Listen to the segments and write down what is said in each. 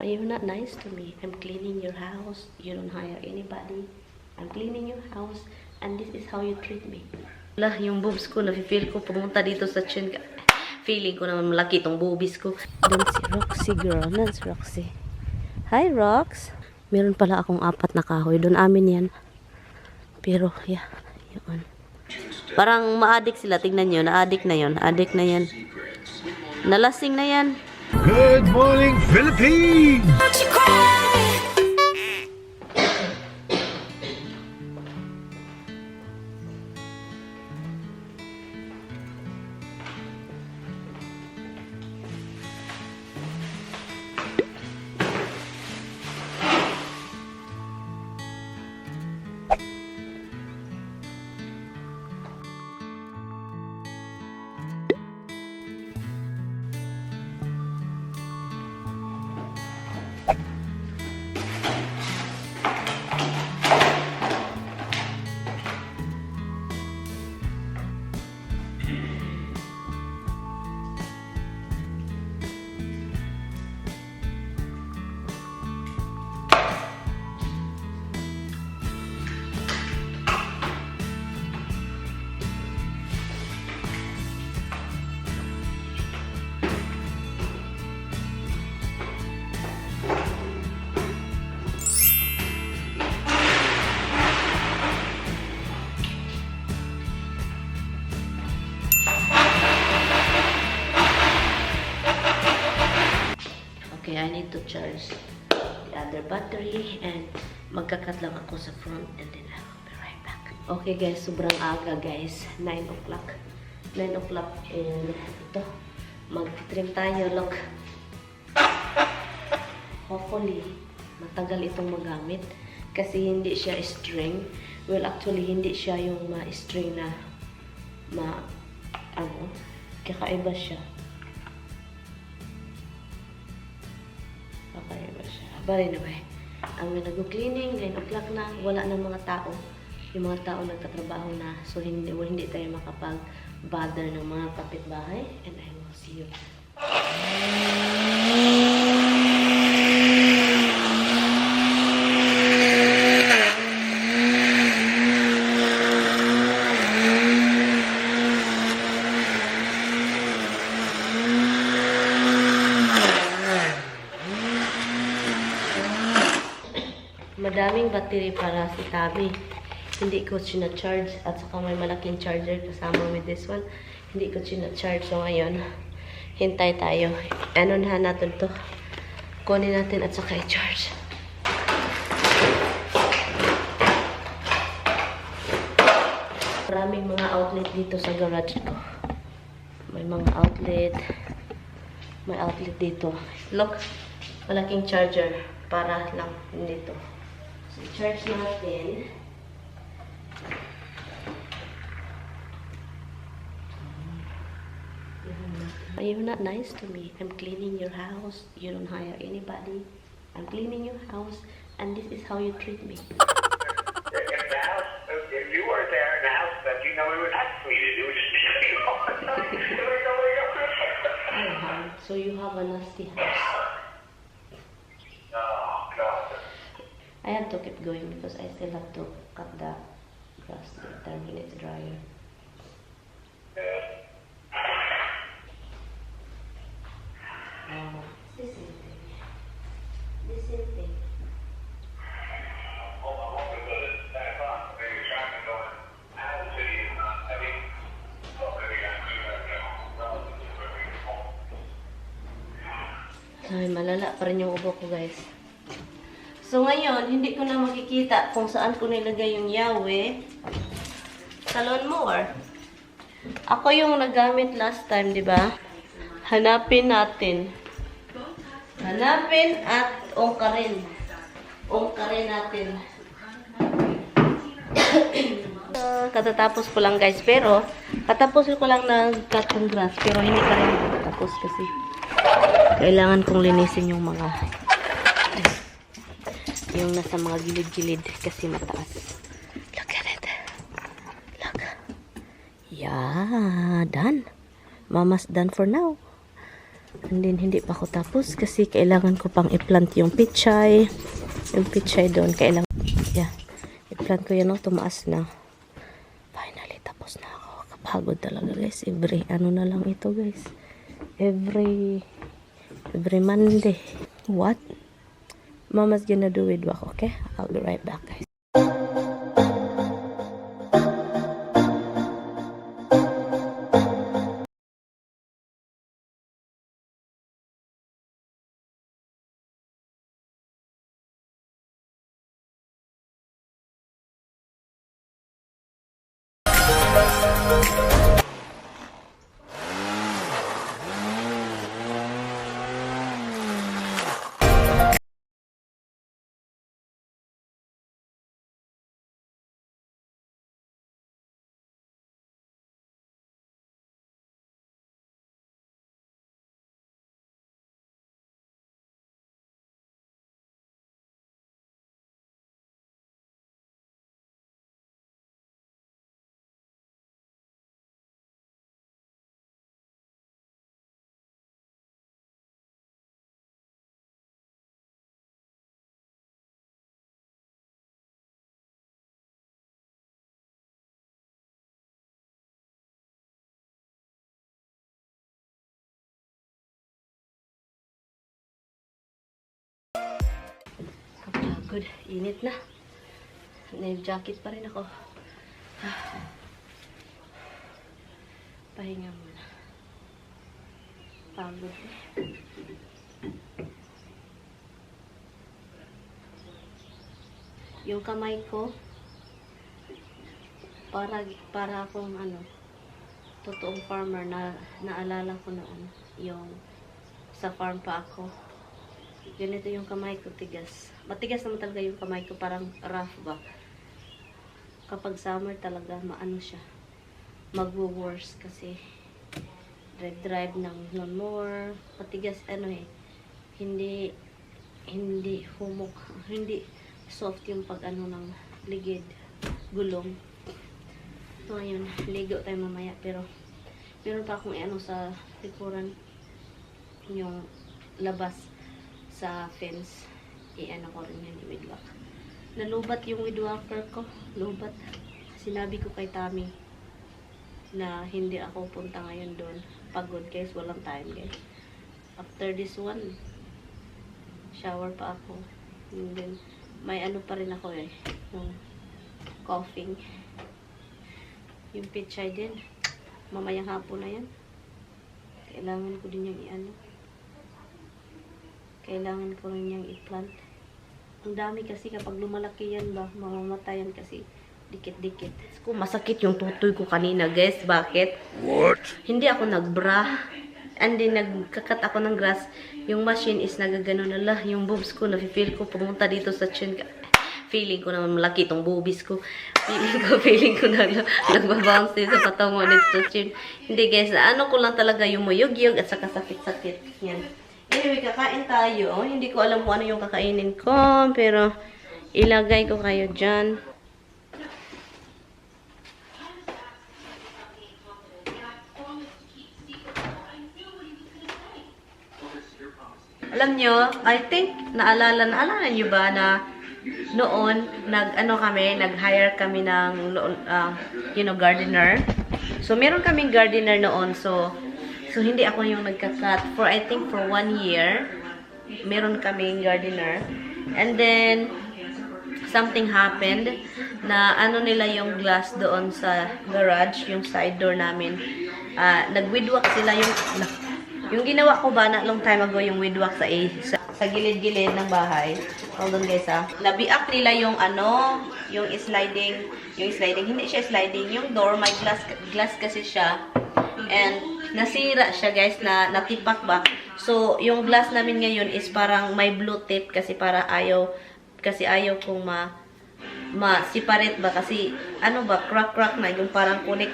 You're not nice to me. I'm cleaning your house. You don't hire anybody. I'm cleaning your house. And this is how you treat me. Wala, yung boobs ko, nafe-feel ko pumunta dito sa chin. Feeling ko naman malaki itong boobies ko. Doon si Roxy girl. That's Roxy. Hi, Rox. Meron pala akong 4 na kahoy. Doon amin yan. Pero, yeah. Yun. Parang ma-addict sila. Tingnan nyo. Na-addict na yun. Addict na yan. Nalasing na yan. Good morning, Philippines! Okay, I need to charge the other battery and magkakat lang ako sa front and then I will be right back. Okay guys, sobrang aga guys. 9 o'clock. 9 o'clock and ito, mag-trim tayo. Look. Hopefully, matagal itong magamit kasi hindi siya string. Well, actually, hindi siya yung ma-string na kakaiba siya. But anyway, I'm gonna go cleaning. 9 o'clock na. Wala na mga tao. Yung mga tao nagtatrabaho na. So, hindi tayo makapag-bother ng mga kapitbahay. And I will see you. Madaming battery para si Tabi. Hindi ko charge at saka may malaking charger kasama with this one. Hindi ko charge. So ngayon, hintay tayo. Anunahan natin to. Kunin natin at saka i-charge. Maraming mga outlet dito sa garage ko. May mga outlet. May outlet dito. Look, malaking charger para lang dito. So, charge natin. You're not nice to me. I'm cleaning your house. You don't hire anybody. I'm cleaning your house. And this is how you treat me. If the house, if you were there in the house, then you know we would ask me to do it. So you have a nasty house. Oh, God. I have to keep going because I still have to cut the grass later when it's drier. This same thing. This same thing. Ay, malala pa rin yung ubo ko, guys. So, ngayon, hindi ko na makikita kung saan ko nilagay yung yawe sa lawnmower. Ako yung nagamit last time, di ba? Hanapin natin. Hanapin at ungkarin. Ungkarin natin. Katatapos ko lang, guys. Pero, katapos ko lang nag-cut ng grass. Pero, hindi pa rin katapos kasi kailangan kong linisin yung mga yung nasa mga gilid-gilid kasi mataas. Look at it. Look. Yeah, done. Mama's done for now. And then, hindi pa ako tapos kasi kailangan ko pang i-plant yung pichay. Yung pichay doon, kailangan, yeah, i-plant ko yan, no? Tumaas na. Finally, tapos na ako. Kapagod talaga, guys. Every, ano na lang ito, guys. Every Monday. What? Mama's gonna do with work, okay? I'll be right back, guys. Kapagod. Init na. Nail jacket pa rin ako. Pahinga muna. Pagod eh. Yung kamay ko, para akong ano, totoong farmer na naalala ko noon. Yung sa farm pa ako. Ganito yung kamay ko, tigas. Matigas naman talaga yung kamay ko, parang rough ba. Kapag summer talaga, maano siya. Magwo-worse kasi drive ng lawnmower. Matigas, ano eh. Hindi humok. Hindi soft yung pag ano ng ligid. Gulong. So, ayun. Ligo tayo mamaya. Pero, meron pa akong ano sa likuran. Yung labas sa fence, i-ano ko rin yun, i-weedwalk. Nalubat yung weedwalker ko. Lubat. Sinabi ko kay Tami na hindi ako punta ngayon doon. Pagod guys, walang time guys. After this one, shower pa ako. And then, may ano pa rin ako eh. Yung coughing. Yung pichay din. Mamayang hapon na yan. Kailangan ko din yung i-ano. Kailangan ko rin niyang i-plant. Ang dami kasi kapag lumalaki yan ba, mamamatayan kasi dikit-dikit. Masakit yung tutoy ko kanina, guys. Bakit? What? Hindi ako nagbra. And then, nagkakat ako ng grass. Yung machine is nagagano na lah. Yung boobs ko, nafe-feel ko pumunta dito sa chin. Feeling ko naman malaki itong boobies ko. Feeling ko na nagbabounce din sa patungo dito sa chin. Hindi, guys. Ano ko lang talaga yung muyog-yog at saka sakit-sakit. Yan. Anyway, kakain tayo. Oh, hindi ko alam kung ano yung kakainin ko. Pero, ilagay ko kayo dyan. Alam nyo, I think, naalala nyo ba na noon, nag-hire kami ng, gardener. So, meron kaming gardener noon. So, hindi ako yung nagka-cut. I think for 1 year, meron kaming gardener. And then, something happened na ano nila yung glass doon sa garage, yung side door namin. Nag-weedwalk sila yung ginawa ko ba na long time ago yung weedwalk sa gilid-gilid ng bahay. Hold on guys ha. Nabiak nila yung yung sliding, hindi siya sliding, yung door, may glass kasi siya. And nasira siya guys, natipak ba. So, yung glass namin ngayon is parang may blue tip kasi para ayaw kong ma-separate ba kasi crack na yung parang kunik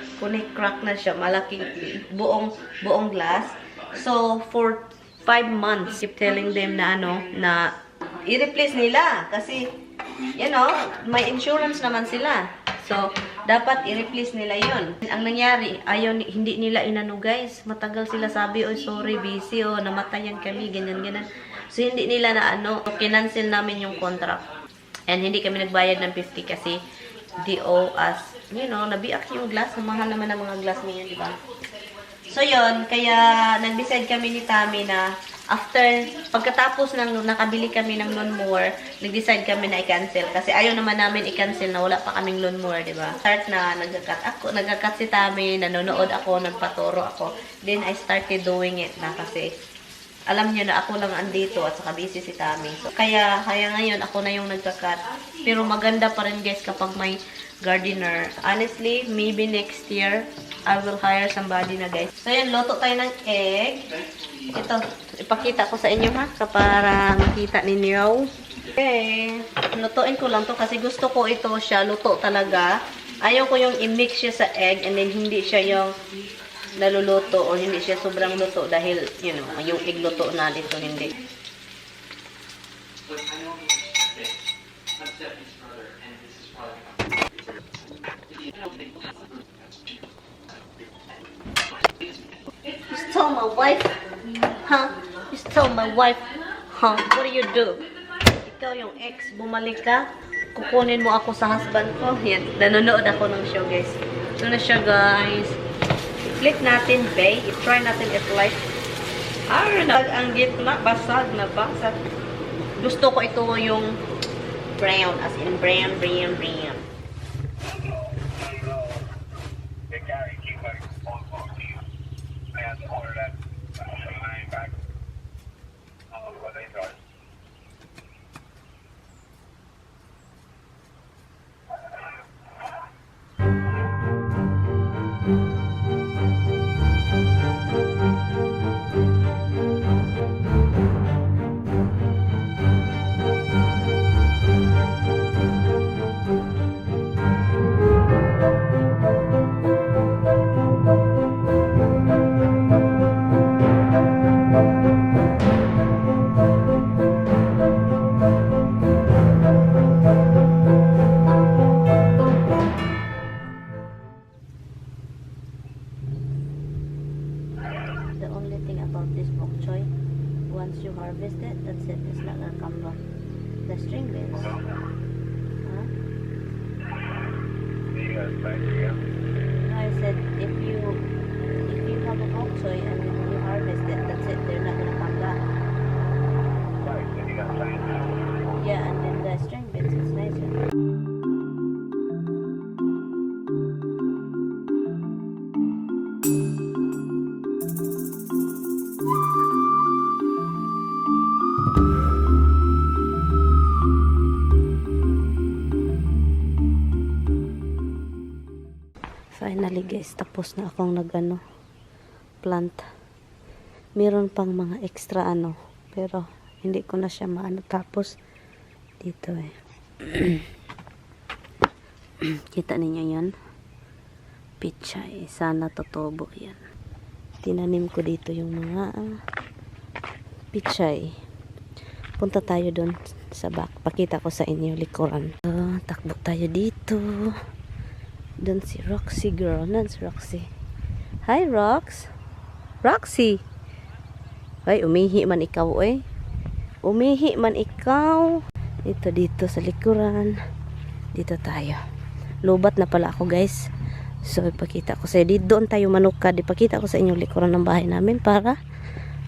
crack na siya, malaking buong glass. So, for 5 months, keep telling them na na i-replace nila kasi may insurance naman sila. So, dapat i-replace nila yon. Ang nangyari, hindi nila inano guys. Matagal sila sabi, "Oy, sorry, busy, oh, namatayan kami, ganyan. So, hindi nila na ano, kinancel namin yung contract. And hindi kami nagbayad ng 50 kasi they owe us, you know, nabiak yung glass. Mahal naman ang mga glass niya, di ba? So, yon, kaya nag-decide kami ni Tami na pagkatapos ng nakabili kami ng lawnmower, nag-decide kami na i-cancel. Kasi ayaw naman namin i-cancel na wala pa kaming lawnmower, di ba? Start na nagka-cut si Tami, nanonood ako, nagpaturo ako. Then, I started doing it na kasi alam niyo na ako lang andito at saka busy si Tami. So, kaya ngayon ako na yung nagka-cut. Pero maganda pa rin guys kapag may gardener. Honestly, maybe next year, I will hire somebody na guys. So yan, loto tayo ng egg. Ito, ipakita ko sa inyo ha, para makita ninyo. Okay, lutuin ko lang to kasi gusto ko ito siya, luto talaga. Ayaw ko yung i-mix siya sa egg and then hindi siya yung naluluto o hindi siya sobrang luto dahil, you know, yung egg luto na dito hindi. You stole my wife? Huh? You stole my wife? Huh? What do you do? Ikaw yung ex, bumalik ka, kukunin mo ako sa husband ko. Yan, nanonood ako ng show guys. Ito na siya guys. I-flip natin, bae. I-try natin i-flip. Ang gitna, basag na basag. Gusto ko ito yung brown, as in brown. The only thing about this bok choy, once you harvest it, that's it. It's not gonna come back. The string beans. Huh? I said if you have a bok choy and you harvest it, that's it. They're not gonna come back. Yeah, and then the string beans is nicer. Finally guys, tapos na akong plant. Meron pang mga extra pero hindi ko na siya tapos dito kita ninyo yan, pichay, sana totobo yan. Tinanim ko dito yung mga pichay. Punta tayo doon sa back, pakita ko sa inyo likuran. Takbo tayo dito. Doon si Roxy girl. Nan's Roxy. Hi, Rox. Roxy. Ay, umihi man ikaw Umihi man ikaw. Ito dito sa likuran. Dito tayo. Lubat na pala ako guys. So, ipakita ko sa inyo. Doon tayo manukad. Ipakita ko sa inyo likuran ng bahay namin para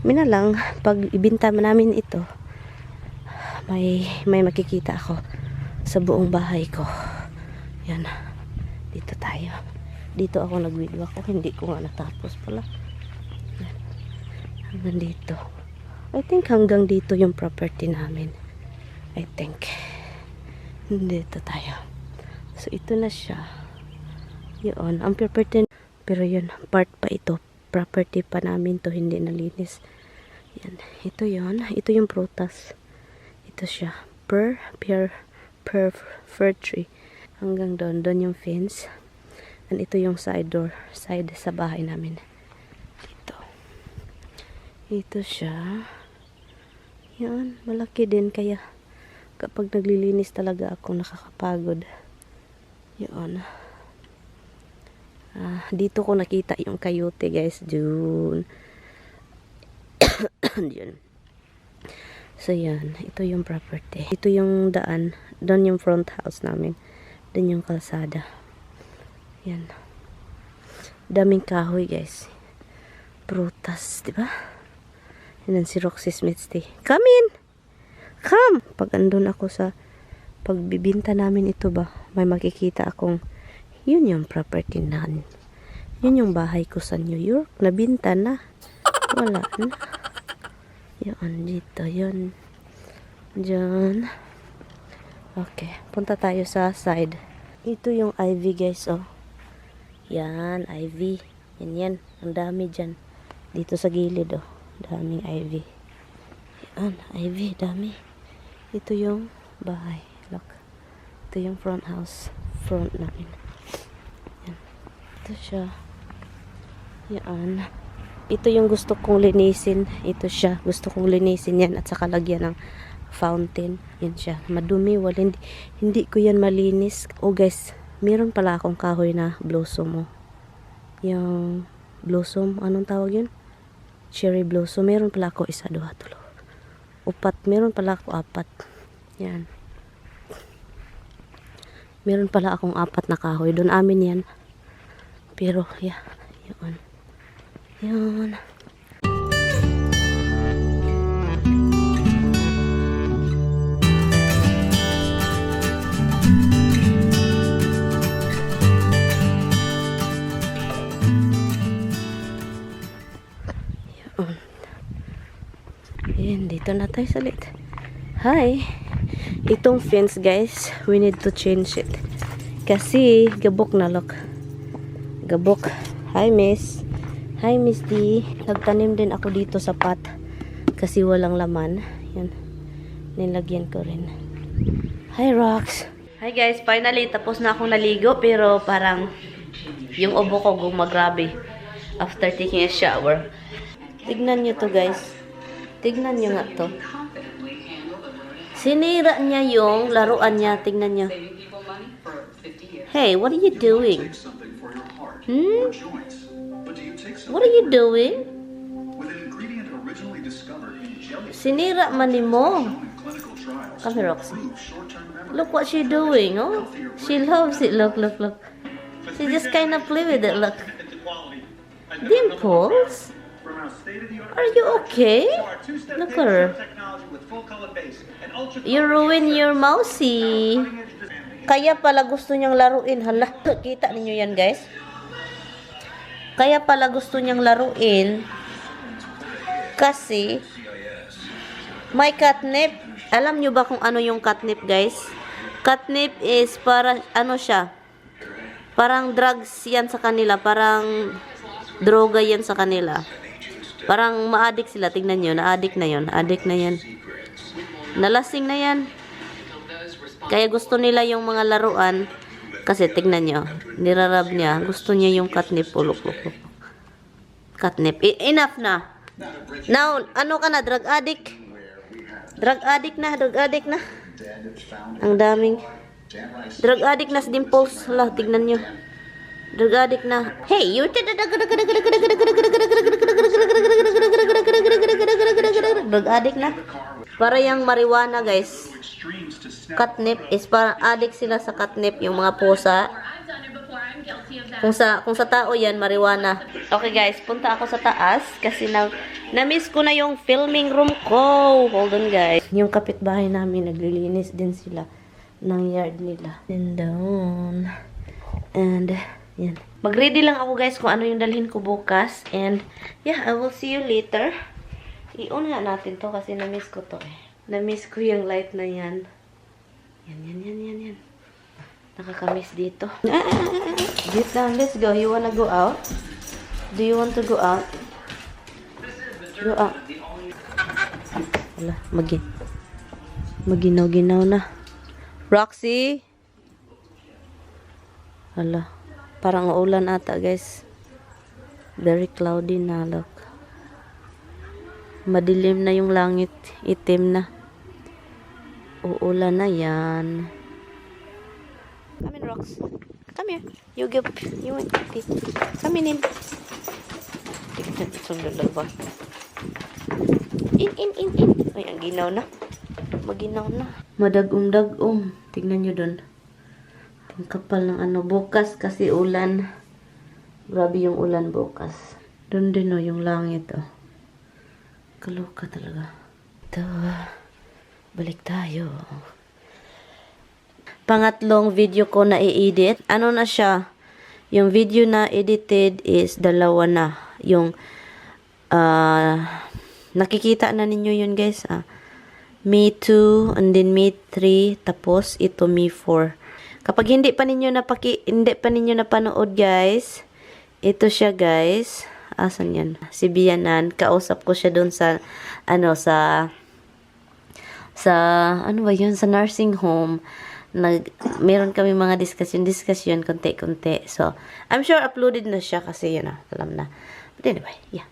minalang pag ibinta namin ito, may makikita ako sa buong bahay ko. Yan. Dito tayo. Dito ako nag-video ako. Hindi ko nga natapos pala. Hanggang dito. I think hanggang dito yung property namin. I think. Dito tayo. So, ito na siya. Yun. Ang property. Pero yun. Part pa ito. Property pa namin to. Hindi nalinis. Yan. Ito yun. Ito yung prutas. Ito siya. Per fir tree. Hanggang doon yung fence. And ito yung side sa bahay namin. Ito siya. Yan, malaki din kaya kapag naglilinis talaga ako nakakapagod. Yan. Dito ko nakita yung coyote guys. Dun. Dun. So yan, ito yung property. Ito yung daan. Doon yung front house namin. Doon yung kalsada. Yan. Daming kahoy guys. Prutas, di ba? Yan si Roxy Smith's tea. Come in! Come! Pag andun ako sa pagbibinta namin ito ba, may makikita akong yun yung property na. Yun yung bahay ko sa New York. Nabinta na. Wala na. Yun, dito. Yun. Diyan. Okay. Punta tayo sa side. Ito yung ivy guys, oh. Yan, ivy. Yan. Ang dami dyan. Dito sa gilid, oh. Daming ivy. Yan, ivy. Dami. Ito yung bahay. Look. Ito yung front house. Front namin. Yan. Ito siya. Yan. Ito yung gusto kong linisin. Ito siya. Gusto kong linisin yan. At saka lagyan ng fountain. Yan siya. Madumi. Hindi ko yan malinis. Oh guys. Meron pala akong kahoy na blossom. Oh. Yung blossom. Anong tawag yun? Cherry blossom. Meron pala ako 1, 2, 3. 4. Meron pala ako 4. Yan. Meron pala akong 4 na kahoy. Doon amin yan. Pero, yeah. Yun. Yun. Yan, dito na tayo salit. Hi! Itong fence guys, we need to change it. Kasi, gabok na look. Gabok. Hi miss. Hi Miss D. Nagtanim din ako dito sa pot. Kasi walang laman. Yan. Nilagyan ko rin. Hi Rox. Hi guys, finally tapos na akong naligo. Pero parang yung ubo ko gumagrabe. After taking a shower. Tignan nyo to guys. Tignan nyo nga to. Sinira niya yung laruan niya. Tignan nyo. Hey, what are you doing? What are you doing? Sinira man ni mo. Come here, Roxy. Look what she's doing, oh. She loves it. Look. She just kind of play with it, look. Dimples? Are you okay? Look at her. You ruin your mousey. Kaya pala gusto niyang laruin. Hala, kita ninyo yan, guys. Kaya pala gusto niyang laruin. Kasi, may catnip. Alam niyo ba kung ano yung catnip, guys? Catnip is para, ano siya? Parang drugs yan sa kanila. Parang droga yan sa kanila. Parang ma-addict sila. Tingnan nyo, na-addict na yun. Addict na yan. Nalasing na yan. Kaya gusto nila yung mga laruan. Kasi tignan nyo, nirarab niya. Gusto niya yung catnip. Look. Catnip. Enough na. Now, ano ka na? Drug addict? Drug addict na. Ang daming. Drug addict na si Dimples. Hala, tignan nyo. Drug addict na. Hey, you drug addict na. Para yung marijuana, guys. Catnip is para addict sila sa catnip, yung mga pusa. Kung sa tao yan, marijuana. Okay guys, punta ako sa taas kasi na-miss ko na yung filming room ko. Hold on guys. Yung kapitbahay namin, naglilinis din sila ng yard nila. And down. And yan. Mag-ready lang ako guys kung ano yung dalhin ko bukas. And yeah, I will see you later. I-on nga natin to kasi na-miss ko to eh. Na-miss ko yung light na yan. Yan. Nakakamiss dito. Get down, let's go. You wanna go out? Do you want to go out? Go out. Wala, maginaw-ginaw na. Roxy? Hala, parang ulan ata guys. Very cloudy na, look. Madilim na yung langit. Itim na. Uulan na yan. Come in, Rox. Come here. You give. You want this. Come in. Tignan itong dalawa. In. Ay, ang ginaw na. Maginaw na. Madagom-dagom. Tignan nyo dun. Ang kapal ng ano. Bukas kasi ulan. Grabe yung ulan bukas. Doon din o, yung langit o. Kaloka talaga. Ito. Balik tayo. Pangatlong video ko na i-edit. Ano na siya? Yung video na edited is dalawa na. Yung nakikita na ninyo yun guys. Me 2 and then Me 3 tapos ito Me 4. Kapag hindi pa ninyo napanood guys, ito siya guys. Asan yan? Si Bianan. Kausap ko siya doon sa ano ba yun? Sa nursing home. Meron kami mga discussion konti-konti. So, I'm sure uploaded na siya kasi yun alam na. But anyway, yeah.